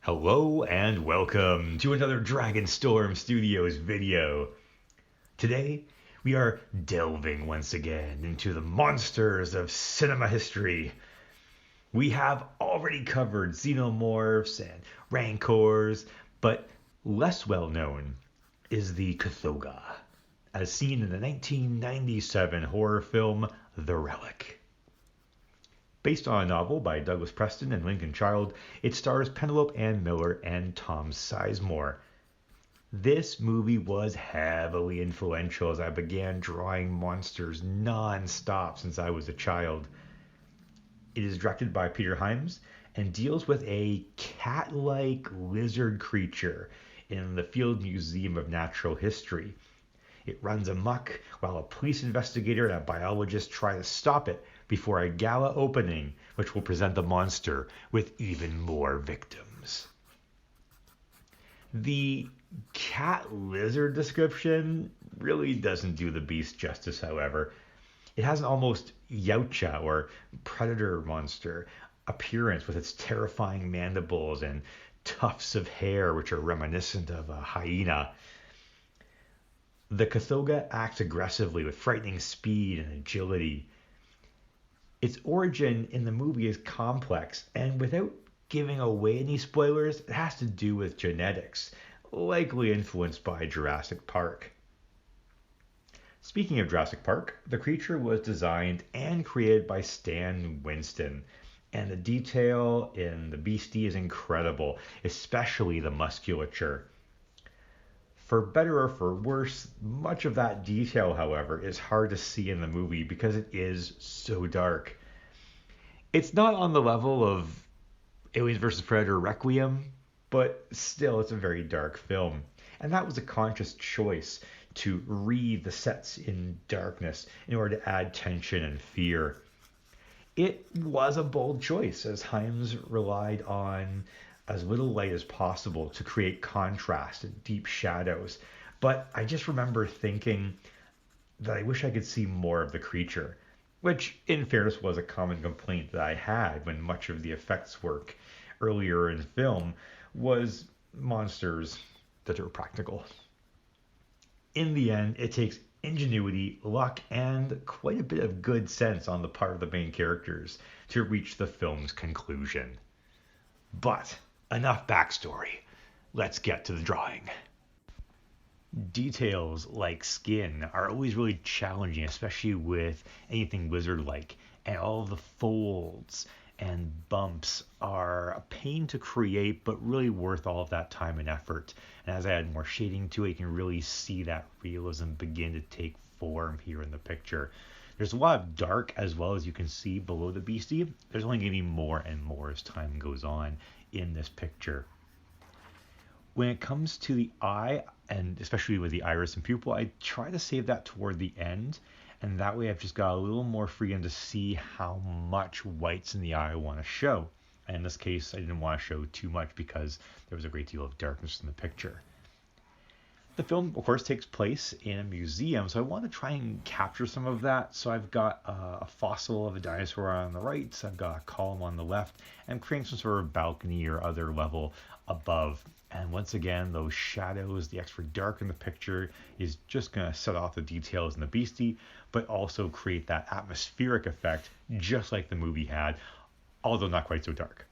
Hello and welcome to another Dragonstorm Studios video. Today, we are delving once again into the monsters of cinema history. We have already covered xenomorphs and rancors, but less well known is the Kothoga, as seen in the 1997 horror film The Relic. Based on a novel by Douglas Preston and Lincoln Child, it stars Penelope Ann Miller and Tom Sizemore. This movie was heavily influential as I began drawing monsters non-stop since I was a child. It is directed by Peter Hyams and deals with a cat-like lizard creature in the Field Museum of Natural History. It runs amok while a police investigator and a biologist try to stop it before a gala opening, which will present the monster with even more victims. The cat lizard description really doesn't do the beast justice, however. It has an almost Yautja or predator monster appearance with its terrifying mandibles and tufts of hair which are reminiscent of a hyena. The Kothoga acts aggressively with frightening speed and agility. Its origin in the movie is complex, and without giving away any spoilers, it has to do with genetics, likely influenced by Jurassic Park. Speaking of Jurassic Park, the creature was designed and created by Stan Winston, and the detail in the beastie is incredible, especially the musculature. For better or for worse, much of that detail, however, is hard to see in the movie because it is so dark. It's not on the level of Aliens vs. Predator Requiem, but still it's a very dark film. And that was a conscious choice to read the sets in darkness in order to add tension and fear. It was a bold choice as Hyams relied on as little light as possible to create contrast and deep shadows. But I just remember thinking that I wish I could see more of the creature, which in fairness was a common complaint that I had when much of the effects work earlier in film was monsters that are practical. In the end, it takes ingenuity, luck, and quite a bit of good sense on the part of the main characters to reach the film's conclusion. But enough backstory. Let's get to the drawing. Details like skin are always really challenging, especially with anything lizard-like, and all of the folds and bumps are a pain to create, but really worth all of that time and effort. And as I add more shading to it, you can really see that realism begin to take form here in the picture. There's a lot of dark as well, as you can see below the beastie. There's only going to be more and more as time goes on in this picture. When it comes to the eye, and especially with the iris and pupil, I try to save that toward the end, and that way I've just got a little more freedom to see how much whites in the eye I want to show. And in this case, I didn't want to show too much because there was a great deal of darkness in the picture. The film, of course, takes place in a museum, so I want to try and capture some of that. So I've got a fossil of a dinosaur on the right, so I've got a column on the left, and I'm creating some sort of balcony or other level above. And once again, those shadows, the extra dark in the picture is just going to set off the details in the beastie, but also create that atmospheric effect, just like the movie had, although not quite so dark.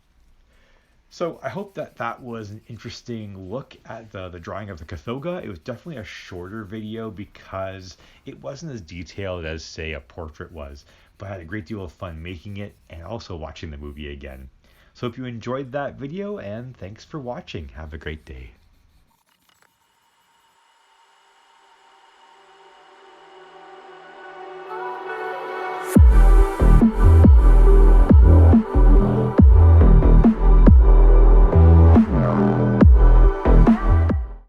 So I hope that that was an interesting look at the drawing of the Kothoga. It was definitely a shorter video because it wasn't as detailed as, say, a portrait was, but I had a great deal of fun making it and also watching the movie again. So hope you enjoyed that video, and thanks for watching. Have a great day.